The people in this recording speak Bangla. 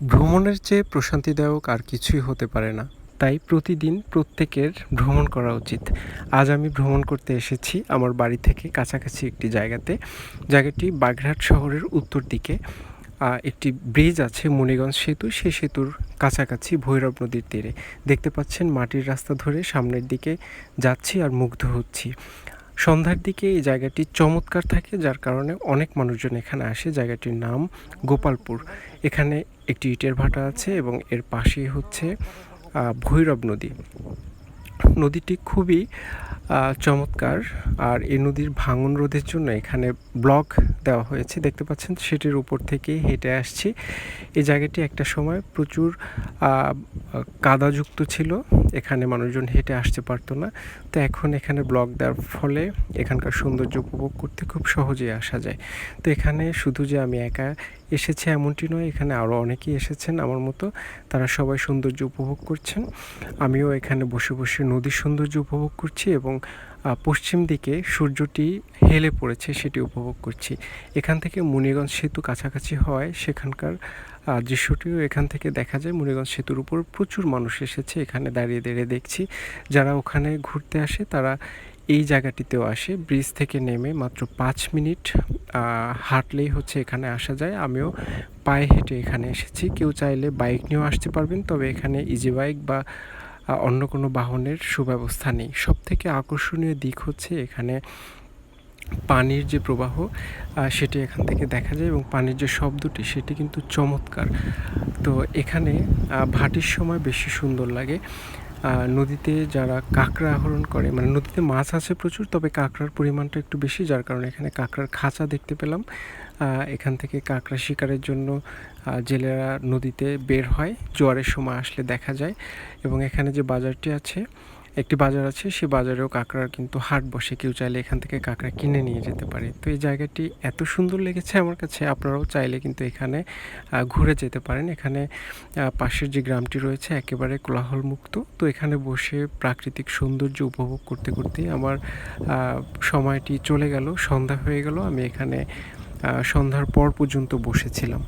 ভ্রমণের চেয়ে প্রশান্তিদায়ক আর কিছুই হতে পারে না। তাই প্রতিদিন প্রত্যেকের ভ্রমণ করা উচিত। আজ আমি ভ্রমণ করতে এসেছি আমার বাড়ি থেকে কাছাকাছি একটি জায়গাতে। জায়গাটি বাগেরহাট শহরের উত্তর দিকে। একটি ব্রিজ আছে মুনিগঞ্জ সেতু, সেই সেতুর কাছাকাছি ভৈরব নদীর তীরে। দেখতে পাচ্ছেন মাটির রাস্তা ধরে সামনের দিকে যাচ্ছি আর মুগ্ধ হচ্ছি। সন্ধ্যার দিকে এই জায়গাটি চমৎকার থাকে, যার কারণে অনেক মানুষজন এখানে আসে। জায়গাটির নাম গোপালপুর। এখানে একটি ইটের ভাটা আছে এবং এর পাশেই হচ্ছে ভৈরব নদী। নদীটি খুবই চমৎকার, আর এই নদীর ভাঙন রোধের জন্য এখানে ব্লক দেওয়া হয়েছে। দেখতে পাচ্ছেন সেটির উপর থেকেই হেঁটে আসছি। এই জায়গাটি একটা সময় প্রচুর কাদাযুক্ত ছিল, এখানে মানুষজন হেঁটে আসতে পারতো না। তো এখন এখানে ব্লক দেওয়ার ফলে এখানকার সৌন্দর্য উপভোগ করতে খুব সহজেই আসা যায়। তো এখানে শুধু যে আমি একা এসেছি এমনটি নয়, এখানে আরও অনেকেই এসেছেন আমার মতো। তারা সবাই সৌন্দর্য উপভোগ করছেন। আমিও এখানে বসে বসে নদীর সৌন্দর্য উপভোগ করছি এবং পশ্চিম দিকে সূর্যটি হেলে পড়েছে সেটি উপভোগ করছি। এখান থেকে মুনিগঞ্জ সেতু কাছাকাছি হওয়ায় সেখানকার দৃশ্যটিও এখান থেকে দেখা যায়। মুনিগঞ্জ সেতুর উপর প্রচুর মানুষ এসেছে, এখানে দাঁড়িয়ে দাঁড়িয়ে দেখছি। যারা ওখানে ঘুরতে আসে তারা এই জায়গাটিতেও আসে। ব্রিজ থেকে নেমে মাত্র 5 মিনিট হাঁটলেই হচ্ছে এখানে আসা যায়। আমিও পায়ে হেঁটে এখানে এসেছি। কেউ চাইলে বাইক নিয়েও আসতে পারবেন, তবে এখানে ইজি বাইক বা অন্য কোনো বাহনের সুব্যবস্থা নেই। সবথেকে আকর্ষণীয় দিক হচ্ছে এখানে পানির যে প্রবাহ সেটি এখান থেকে দেখা যায় এবং পানির যে শব্দটি সেটি কিন্তু চমৎকার। তো এখানে ভাটির সময় বেশি সুন্দর লাগে। নদীতে যারা কাঁকড়া আহরণ করে, মানে নদীতে মাছ আছে প্রচুর, তবে কাঁকড়ার পরিমাণটা একটু বেশি, যার কারণে এখানে কাঁকড়ার খাঁচা দেখতে পেলাম। এখান থেকে কাঁকড়া শিকারের জন্য জেলেরা নদীতে বের হয়, জোয়ারের সময় আসলে দেখা যায়। এবং এখানে যে বাজারটি আছে, একটি বাজার আছে, সে বাজারেও কাঁকড়ার কিন্তু হাট বসে, কেউ চাইলে এখান থেকে কাঁকড়া কিনে নিয়ে যেতে পারে। তো এই জায়গাটি এত সুন্দর লেগেছে আমার কাছে, আপনারাও চাইলে কিন্তু এখানে ঘুরে যেতে পারেন। এখানে পাশের যে গ্রামটি রয়েছে একেবারে কোলাহলমুক্ত। তো এখানে বসে প্রাকৃতিক সৌন্দর্য উপভোগ করতে করতেই আমার সময়টি চলে গেল, সন্ধ্যা হয়ে গেল। আমি এখানে সন্ধ্যার পর পর্যন্ত বসেছিলাম।